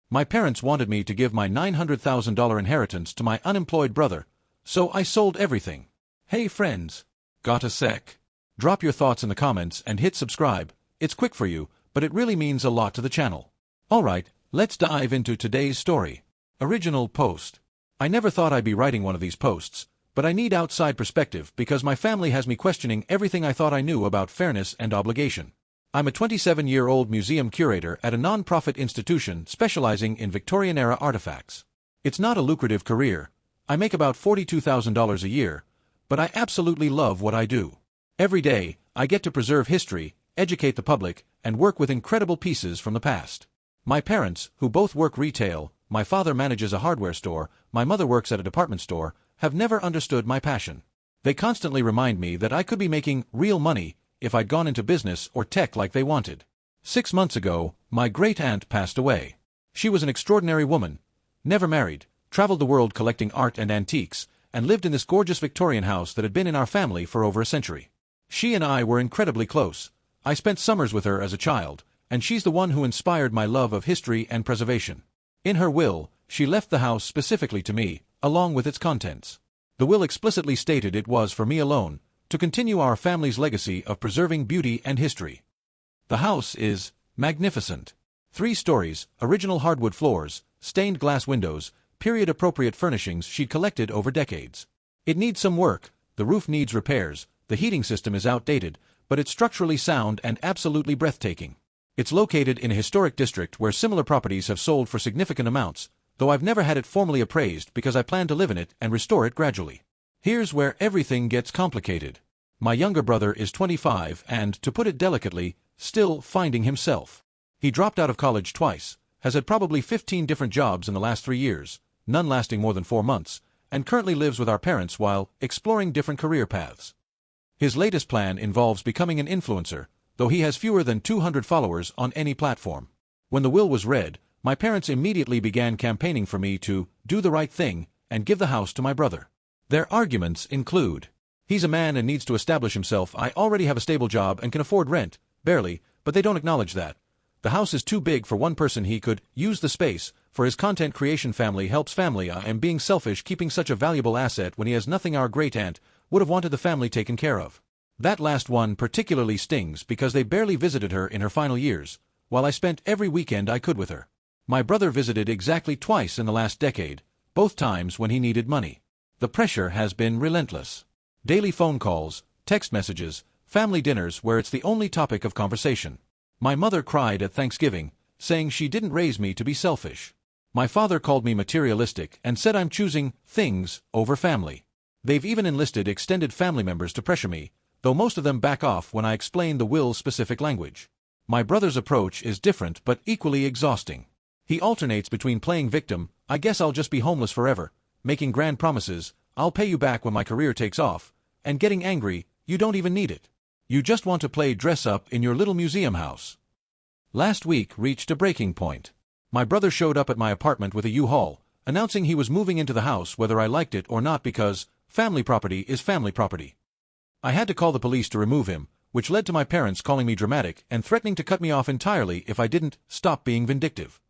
My parents wanted me to give my $900,000 inheritance to my unemployed brother, so I sold everything. Hey friends, got a sec? Drop your thoughts in the comments and hit subscribe. It's quick for you, but it really means a lot to the channel. Alright, let's dive into today's story. Original post. I never thought I'd be writing one of these posts, but I need outside perspective because my family has me questioning everything I thought I knew about fairness and obligation. I'm a 27-year-old museum curator at a non-profit institution specializing in Victorian-era artifacts. It's not a lucrative career. I make about $42,000 a year, but I absolutely love what I do. Every day, I get to preserve history, educate the public, and work with incredible pieces from the past. My parents, who both work retail, my father manages a hardware store, my mother works at a department store, have never understood my passion. They constantly remind me that I could be making real money if I'd gone into business or tech like they wanted. 6 months ago, my great-aunt passed away. She was an extraordinary woman, never married, traveled the world collecting art and antiques, and lived in this gorgeous Victorian house that had been in our family for over a century. She and I were incredibly close. I spent summers with her as a child, and she's the one who inspired my love of history and preservation. In her will, she left the house specifically to me, along with its contents. The will explicitly stated it was for me alone, to continue our family's legacy of preserving beauty and history. The house is magnificent. 3 stories, original hardwood floors, stained glass windows, period-appropriate furnishings she'd collected over decades. It needs some work, the roof needs repairs, the heating system is outdated, but it's structurally sound and absolutely breathtaking. It's located in a historic district where similar properties have sold for significant amounts, though I've never had it formally appraised because I plan to live in it and restore it gradually. Here's where everything gets complicated. My younger brother is 25 and, to put it delicately, still finding himself. He dropped out of college twice, has had probably 15 different jobs in the last 3 years, none lasting more than 4 months, and currently lives with our parents while exploring different career paths. His latest plan involves becoming an influencer, though he has fewer than 200 followers on any platform. When the will was read, my parents immediately began campaigning for me to do the right thing and give the house to my brother. Their arguments include: he's a man and needs to establish himself. I already have a stable job and can afford rent, barely, but they don't acknowledge that. The house is too big for one person. He could use the space for his content creation. Family helps family. I am being selfish keeping such a valuable asset when he has nothing. Our great-aunt would have wanted the family taken care of. That last one particularly stings because they barely visited her in her final years, while I spent every weekend I could with her. My brother visited exactly twice in the last decade, both times when he needed money. The pressure has been relentless. Daily phone calls, text messages, family dinners where it's the only topic of conversation. My mother cried at Thanksgiving, saying she didn't raise me to be selfish. My father called me materialistic and said I'm choosing things over family. They've even enlisted extended family members to pressure me, though most of them back off when I explain the will's specific language. My brother's approach is different but equally exhausting. He alternates between playing victim, I guess I'll just be homeless forever, making grand promises, I'll pay you back when my career takes off, and getting angry, you don't even need it. You just want to play dress-up in your little museum house. Last week reached a breaking point. My brother showed up at my apartment with a U-Haul, announcing he was moving into the house whether I liked it or not because family property is family property. I had to call the police to remove him, which led to my parents calling me dramatic and threatening to cut me off entirely if I didn't stop being vindictive.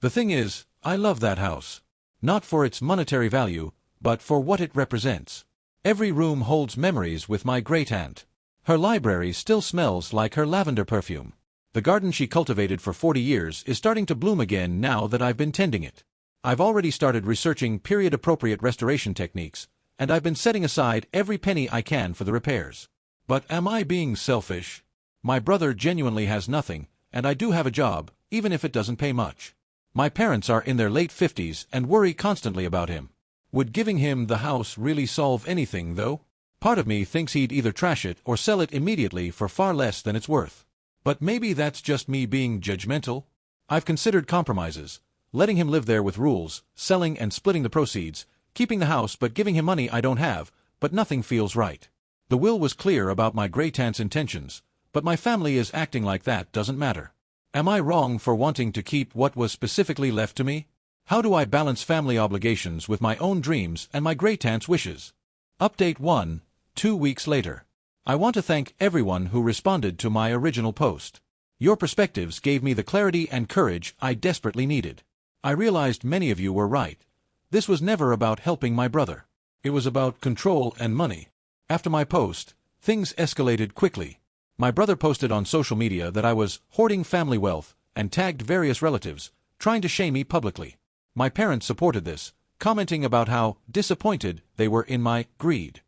The thing is, I love that house. Not for its monetary value, but for what it represents. Every room holds memories with my great-aunt. Her library still smells like her lavender perfume. The garden she cultivated for 40 years is starting to bloom again now that I've been tending it. I've already started researching period-appropriate restoration techniques, and I've been setting aside every penny I can for the repairs. But am I being selfish? My brother genuinely has nothing, and I do have a job, even if it doesn't pay much. My parents are in their late 50s and worry constantly about him. Would giving him the house really solve anything, though? Part of me thinks he'd either trash it or sell it immediately for far less than it's worth. But maybe that's just me being judgmental? I've considered compromises, letting him live there with rules, selling and splitting the proceeds, keeping the house but giving him money I don't have, but nothing feels right. The will was clear about my great-aunt's intentions, but my family is acting like that doesn't matter. Am I wrong for wanting to keep what was specifically left to me? How do I balance family obligations with my own dreams and my great-aunt's wishes? Update 1, 2 weeks later. I want to thank everyone who responded to my original post. Your perspectives gave me the clarity and courage I desperately needed. I realized many of you were right. This was never about helping my brother. It was about control and money. After my post, things escalated quickly. My brother posted on social media that I was hoarding family wealth and tagged various relatives, trying to shame me publicly. My parents supported this, commenting about how disappointed they were in my greed.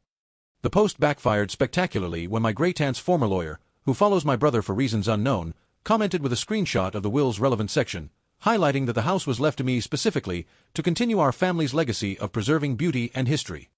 The post backfired spectacularly when my great-aunt's former lawyer, who follows my brother for reasons unknown, commented with a screenshot of the will's relevant section, highlighting that the house was left to me specifically to continue our family's legacy of preserving beauty and history.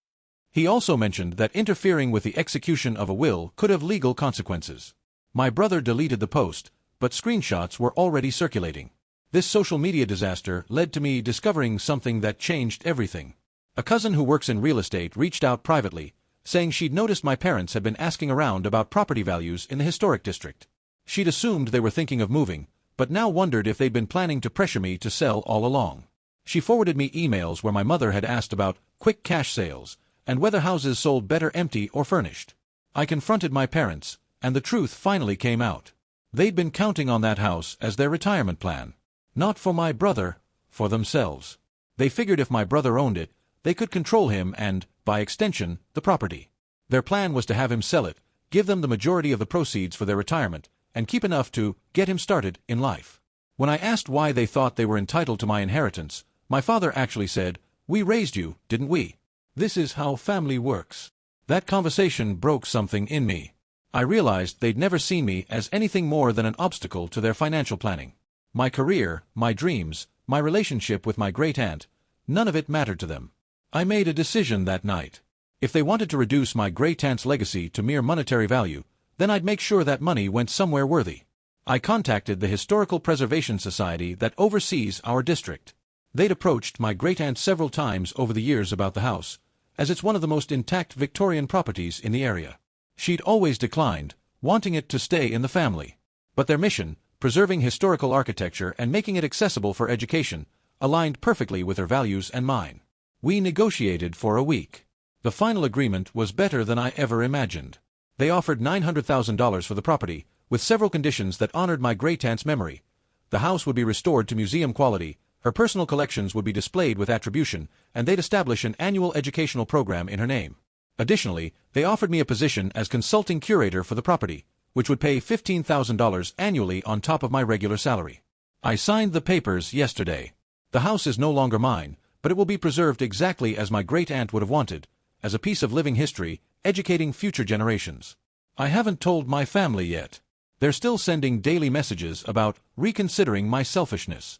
He also mentioned that interfering with the execution of a will could have legal consequences. My brother deleted the post, but screenshots were already circulating. This social media disaster led to me discovering something that changed everything. A cousin who works in real estate reached out privately, saying she'd noticed my parents had been asking around about property values in the historic district. She'd assumed they were thinking of moving, but now wondered if they'd been planning to pressure me to sell all along. She forwarded me emails where my mother had asked about quick cash sales and whether houses sold better empty or furnished. I confronted my parents, and the truth finally came out. They'd been counting on that house as their retirement plan. Not for my brother, for themselves. They figured if my brother owned it, they could control him and, by extension, the property. Their plan was to have him sell it, give them the majority of the proceeds for their retirement, and keep enough to get him started in life. When I asked why they thought they were entitled to my inheritance, my father actually said, "We raised you, didn't we? This is how family works." That conversation broke something in me. I realized they'd never seen me as anything more than an obstacle to their financial planning. My career, my dreams, my relationship with my great-aunt, none of it mattered to them. I made a decision that night. If they wanted to reduce my great-aunt's legacy to mere monetary value, then I'd make sure that money went somewhere worthy. I contacted the Historical Preservation Society that oversees our district. They'd approached my great-aunt several times over the years about the house, as it's one of the most intact Victorian properties in the area. She'd always declined, wanting it to stay in the family. But their mission, preserving historical architecture and making it accessible for education, aligned perfectly with her values and mine. We negotiated for a week. The final agreement was better than I ever imagined. They offered $900,000 for the property, with several conditions that honored my great-aunt's memory. The house would be restored to museum quality, her personal collections would be displayed with attribution, and they'd establish an annual educational program in her name. Additionally, they offered me a position as consulting curator for the property, which would pay $15,000 annually on top of my regular salary. I signed the papers yesterday. The house is no longer mine, but it will be preserved exactly as my great-aunt would have wanted, as a piece of living history, educating future generations. I haven't told my family yet. They're still sending daily messages about reconsidering my selfishness.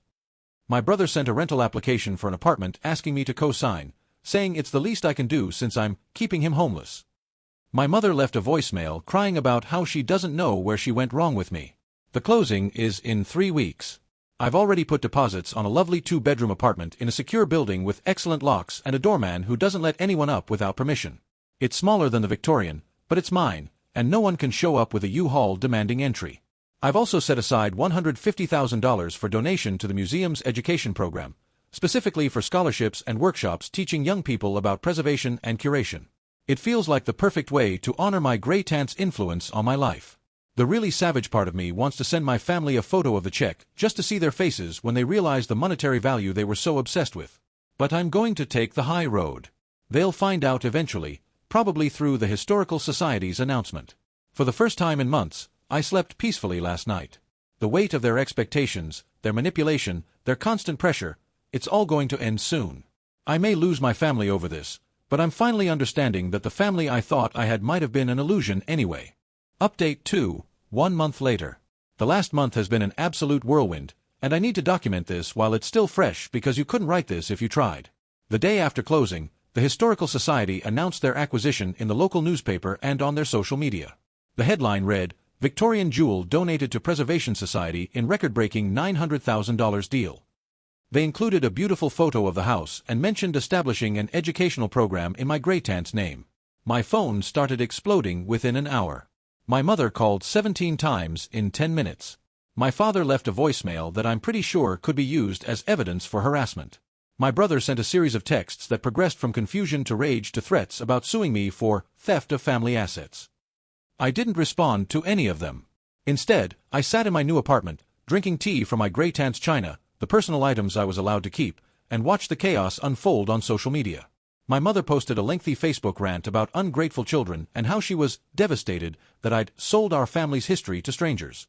My brother sent a rental application for an apartment asking me to co-sign, saying it's the least I can do since I'm keeping him homeless. My mother left a voicemail crying about how she doesn't know where she went wrong with me. The closing is in 3 weeks. I've already put deposits on a lovely 2-bedroom apartment in a secure building with excellent locks and a doorman who doesn't let anyone up without permission. It's smaller than the Victorian, but it's mine, and no one can show up with a U-Haul demanding entry. I've also set aside $150,000 for donation to the museum's education program, specifically for scholarships and workshops teaching young people about preservation and curation. It feels like the perfect way to honor my great-aunt's influence on my life. The really savage part of me wants to send my family a photo of the check just to see their faces when they realize the monetary value they were so obsessed with. But I'm going to take the high road. They'll find out eventually, probably through the Historical Society's announcement. For the first time in months, I slept peacefully last night. The weight of their expectations, their manipulation, their constant pressure, it's all going to end soon. I may lose my family over this, but I'm finally understanding that the family I thought I had might have been an illusion anyway. Update 2, 1 month later. The last month has been an absolute whirlwind, and I need to document this while it's still fresh because you couldn't write this if you tried. The day after closing, the Historical Society announced their acquisition in the local newspaper and on their social media. The headline read, "Victorian Jewel donated to Preservation Society in record-breaking $900,000 deal." They included a beautiful photo of the house and mentioned establishing an educational program in my great-aunt's name. My phone started exploding within an hour. My mother called 17 times in 10 minutes. My father left a voicemail that I'm pretty sure could be used as evidence for harassment. My brother sent a series of texts that progressed from confusion to rage to threats about suing me for theft of family assets. I didn't respond to any of them. Instead, I sat in my new apartment, drinking tea from my great-aunt's china, the the personal items I was allowed to keep, and watched the chaos unfold on social media. My mother posted a lengthy Facebook rant about ungrateful children and how she was devastated that I'd sold our family's history to strangers.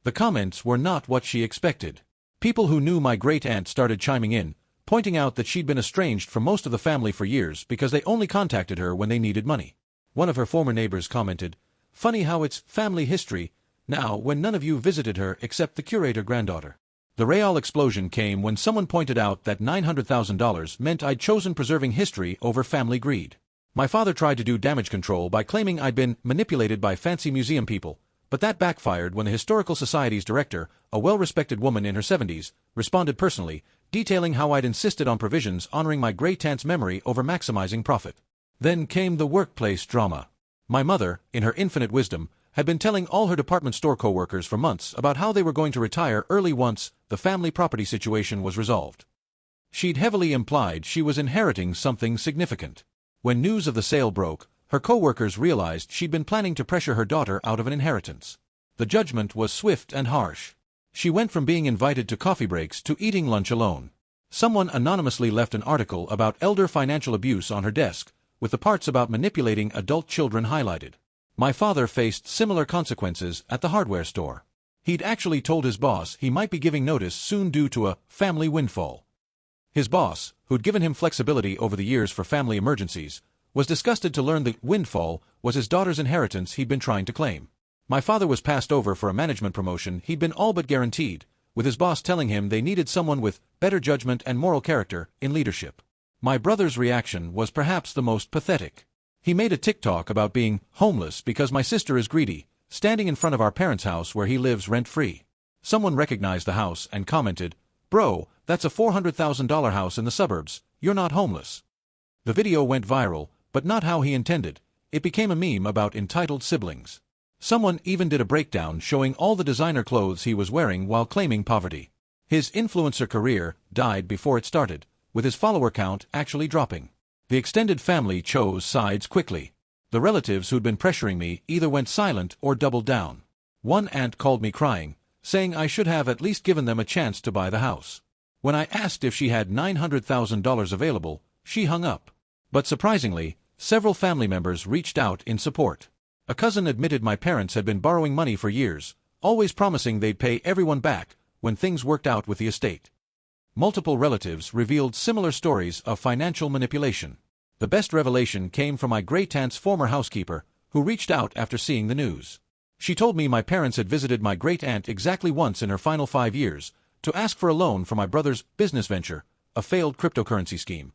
The comments were not what she expected. People who knew my great-aunt started chiming in, pointing out that she'd been estranged from most of the family for years because they only contacted her when they needed money. One of her former neighbors commented, "Funny how it's family history now when none of you visited her except the curator granddaughter." The real explosion came when someone pointed out that $900,000 meant I'd chosen preserving history over family greed. My father tried to do damage control by claiming I'd been manipulated by fancy museum people, but that backfired when the Historical Society's director, a well-respected woman in her 70s, responded personally, detailing how I'd insisted on provisions honoring my great-aunt's memory over maximizing profit. Then came the workplace drama. My mother, in her infinite wisdom, had been telling all her department store co-workers for months about how they were going to retire early once the family property situation was resolved. She'd heavily implied she was inheriting something significant. When news of the sale broke, her co-workers realized she'd been planning to pressure her daughter out of an inheritance. The judgment was swift and harsh. She went from being invited to coffee breaks to eating lunch alone. Someone anonymously left an article about elder financial abuse on her desk, with the parts about manipulating adult children highlighted. My father faced similar consequences at the hardware store. He'd actually told his boss he might be giving notice soon due to a family windfall. His boss, who'd given him flexibility over the years for family emergencies, was disgusted to learn the windfall was his daughter's inheritance he'd been trying to claim. My father was passed over for a management promotion he'd been all but guaranteed, with his boss telling him they needed someone with better judgment and moral character in leadership. My brother's reaction was perhaps the most pathetic. He made a TikTok about being homeless because my sister is greedy, standing in front of our parents' house where he lives rent-free. Someone recognized the house and commented, "Bro, that's a $400,000 house in the suburbs, you're not homeless." The video went viral, but not how he intended. It became a meme about entitled siblings. Someone even did a breakdown showing all the designer clothes he was wearing while claiming poverty. His influencer career died before it started, with his follower count actually dropping. The extended family chose sides quickly. The relatives who'd been pressuring me either went silent or doubled down. One aunt called me crying, saying I should have at least given them a chance to buy the house. When I asked if she had $900,000 available, she hung up. But surprisingly, several family members reached out in support. A cousin admitted my parents had been borrowing money for years, always promising they'd pay everyone back when things worked out with the estate. Multiple relatives revealed similar stories of financial manipulation. The best revelation came from my great-aunt's former housekeeper, who reached out after seeing the news. She told me my parents had visited my great-aunt exactly once in her final 5 years to ask for a loan for my brother's business venture, a failed cryptocurrency scheme.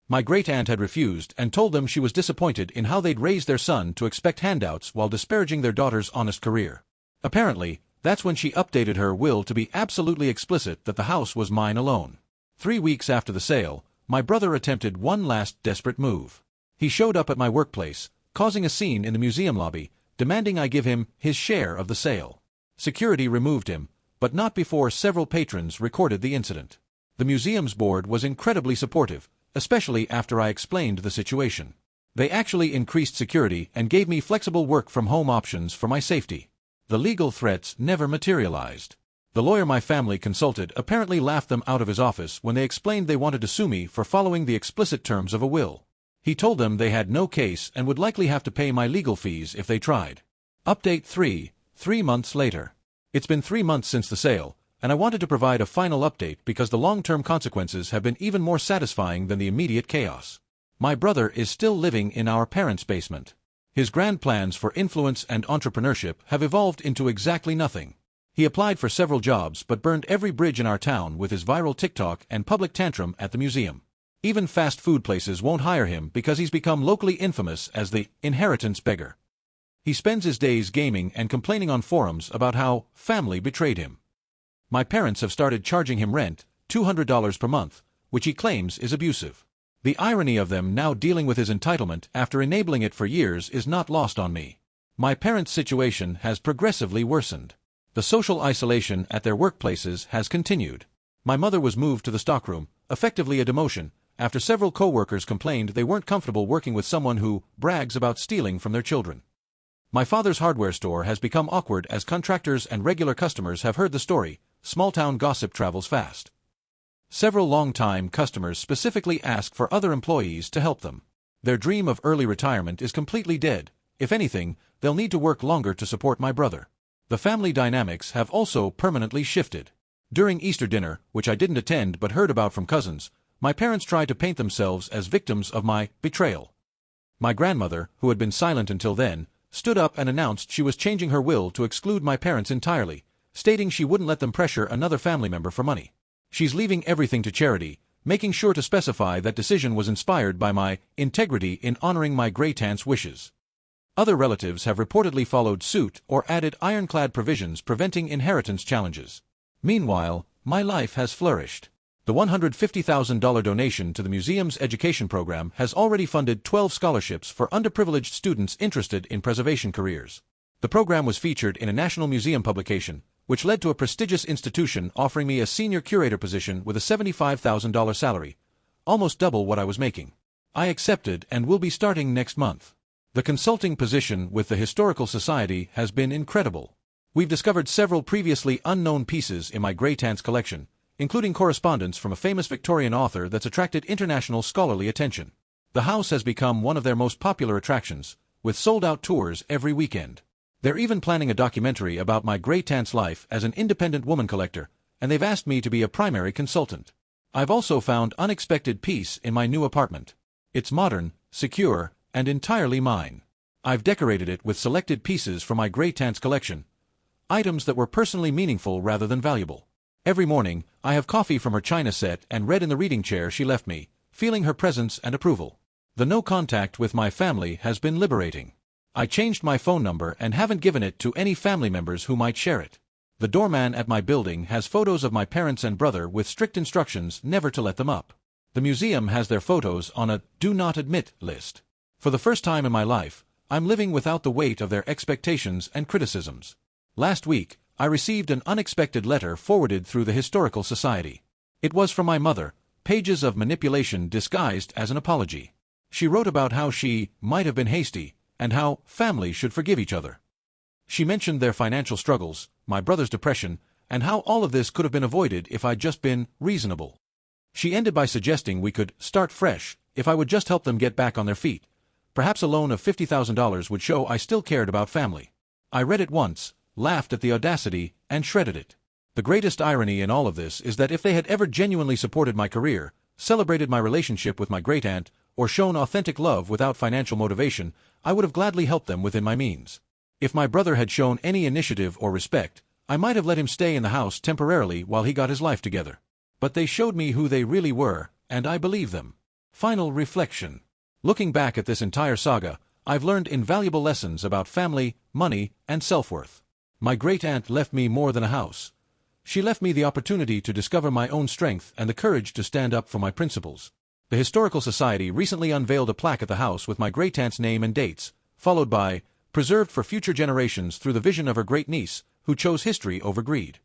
My great-aunt had refused and told them she was disappointed in how they'd raised their son to expect handouts while disparaging their daughter's honest career. Apparently, that's when she updated her will to be absolutely explicit that the house was mine alone. 3 weeks after the sale, my brother attempted one last desperate move. He showed up at my workplace, causing a scene in the museum lobby, demanding I give him his share of the sale. Security removed him, but not before several patrons recorded the incident. The museum's board was incredibly supportive, especially after I explained the situation. They actually increased security and gave me flexible work-from-home options for my safety. The legal threats never materialized. The lawyer my family consulted apparently laughed them out of his office when they explained they wanted to sue me for following the explicit terms of a will. He told them they had no case and would likely have to pay my legal fees if they tried. Update 3 months later. It's been 3 months since the sale, and I wanted to provide a final update because the long-term consequences have been even more satisfying than the immediate chaos. My brother is still living in our parents' basement. His grand plans for influence and entrepreneurship have evolved into exactly nothing. He applied for several jobs but burned every bridge in our town with his viral TikTok and public tantrum at the museum. Even fast food places won't hire him because he's become locally infamous as the inheritance beggar. He spends his days gaming and complaining on forums about how family betrayed him. My parents have started charging him rent, $200 per month, which he claims is abusive. The irony of them now dealing with his entitlement after enabling it for years is not lost on me. My parents' situation has progressively worsened. The social isolation at their workplaces has continued. My mother was moved to the stockroom, effectively a demotion, after several co-workers complained they weren't comfortable working with someone who brags about stealing from their children. My father's hardware store has become awkward as contractors and regular customers have heard the story, small-town gossip travels fast. Several long-time customers specifically ask for other employees to help them. Their dream of early retirement is completely dead. If anything, they'll need to work longer to support my brother. The family dynamics have also permanently shifted. During Easter dinner, which I didn't attend but heard about from cousins, my parents tried to paint themselves as victims of my betrayal. My grandmother, who had been silent until then, stood up and announced she was changing her will to exclude my parents entirely, stating she wouldn't let them pressure another family member for money. She's leaving everything to charity, making sure to specify that decision was inspired by my integrity in honoring my great-aunt's wishes. Other relatives have reportedly followed suit or added ironclad provisions preventing inheritance challenges. Meanwhile, my life has flourished. The $150,000 donation to the museum's education program has already funded 12 scholarships for underprivileged students interested in preservation careers. The program was featured in a national museum publication, which led to a prestigious institution offering me a senior curator position with a $75,000 salary, almost double what I was making. I accepted and will be starting next month. The consulting position with the Historical Society has been incredible. We've discovered several previously unknown pieces in my great-aunt's collection, including correspondence from a famous Victorian author that's attracted international scholarly attention. The house has become one of their most popular attractions, with sold-out tours every weekend. They're even planning a documentary about my great-aunt's life as an independent woman collector, and they've asked me to be a primary consultant. I've also found unexpected peace in my new apartment. It's modern, secure, and entirely mine. I've decorated it with selected pieces from my great-aunt's collection, items that were personally meaningful rather than valuable. Every morning, I have coffee from her china set and read in the reading chair she left me, feeling her presence and approval. The no contact with my family has been liberating. I changed my phone number and haven't given it to any family members who might share it. The doorman at my building has photos of my parents and brother with strict instructions never to let them up. The museum has their photos on a do not admit list. For the first time in my life, I'm living without the weight of their expectations and criticisms. Last week, I received an unexpected letter forwarded through the Historical Society. It was from my mother, pages of manipulation disguised as an apology. She wrote about how she might have been hasty, and how family should forgive each other. She mentioned their financial struggles, my brother's depression, and how all of this could have been avoided if I'd just been reasonable. She ended by suggesting we could start fresh if I would just help them get back on their feet. Perhaps a loan of $50,000 would show I still cared about family. I read it once, laughed at the audacity, and shredded it. The greatest irony in all of this is that if they had ever genuinely supported my career, celebrated my relationship with my great-aunt, or shown authentic love without financial motivation, I would have gladly helped them within my means. If my brother had shown any initiative or respect, I might have let him stay in the house temporarily while he got his life together. But they showed me who they really were, and I believe them. Final reflection. Looking back at this entire saga, I've learned invaluable lessons about family, money, and self-worth. My great-aunt left me more than a house. She left me the opportunity to discover my own strength and the courage to stand up for my principles. The Historical Society recently unveiled a plaque at the house with my great-aunt's name and dates, followed by, preserved for future generations through the vision of her great-niece, who chose history over greed.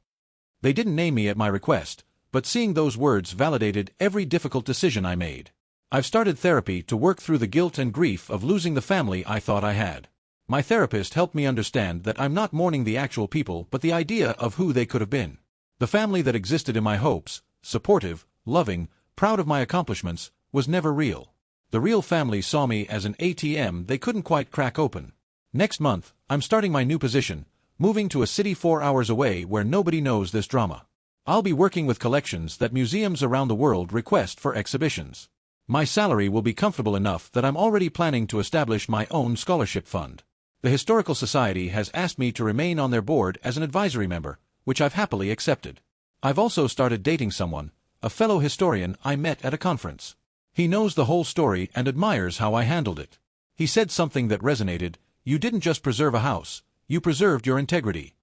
They didn't name me at my request, but seeing those words validated every difficult decision I made. I've started therapy to work through the guilt and grief of losing the family I thought I had. My therapist helped me understand that I'm not mourning the actual people but the idea of who they could have been. The family that existed in my hopes, supportive, loving, proud of my accomplishments, was never real. The real family saw me as an ATM they couldn't quite crack open. Next month, I'm starting my new position, moving to a city 4 hours away where nobody knows this drama. I'll be working with collections that museums around the world request for exhibitions. My salary will be comfortable enough that I'm already planning to establish my own scholarship fund. The Historical Society has asked me to remain on their board as an advisory member, which I've happily accepted. I've also started dating someone, a fellow historian I met at a conference. He knows the whole story and admires how I handled it. He said something that resonated: "You didn't just preserve a house, you preserved your integrity."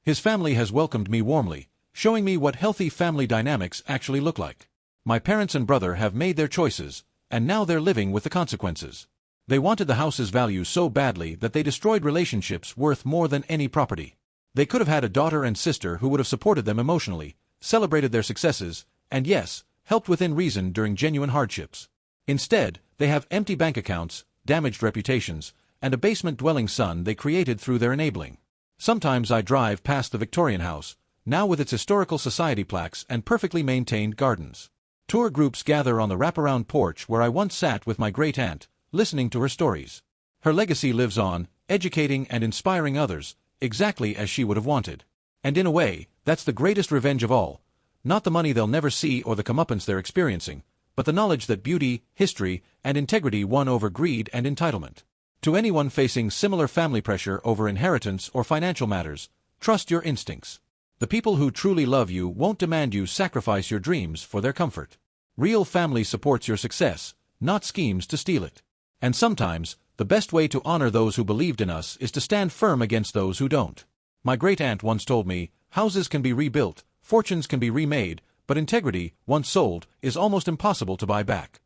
His family has welcomed me warmly, showing me what healthy family dynamics actually look like. My parents and brother have made their choices, and now they're living with the consequences. They wanted the house's value so badly that they destroyed relationships worth more than any property. They could have had a daughter and sister who would have supported them emotionally, celebrated their successes, and yes, helped within reason during genuine hardships. Instead, they have empty bank accounts, damaged reputations, and a basement-dwelling son they created through their enabling. Sometimes I drive past the Victorian house, now with its historical society plaques and perfectly maintained gardens. Tour groups gather on the wraparound porch where I once sat with my great-aunt, listening to her stories. Her legacy lives on, educating and inspiring others, exactly as she would have wanted. And in a way, that's the greatest revenge of all. Not the money they'll never see or the comeuppance they're experiencing, but the knowledge that beauty, history, and integrity won over greed and entitlement. To anyone facing similar family pressure over inheritance or financial matters, trust your instincts. The people who truly love you won't demand you sacrifice your dreams for their comfort. Real family supports your success, not schemes to steal it. And sometimes, the best way to honor those who believed in us is to stand firm against those who don't. My great-aunt once told me, houses can be rebuilt, fortunes can be remade, but integrity, once sold, is almost impossible to buy back.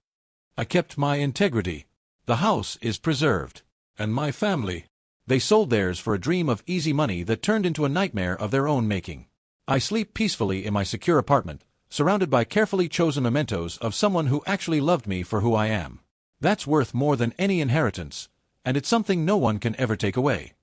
I kept my integrity. The house is preserved. And my family. They sold theirs for a dream of easy money that turned into a nightmare of their own making. I sleep peacefully in my secure apartment, surrounded by carefully chosen mementos of someone who actually loved me for who I am. That's worth more than any inheritance, and it's something no one can ever take away.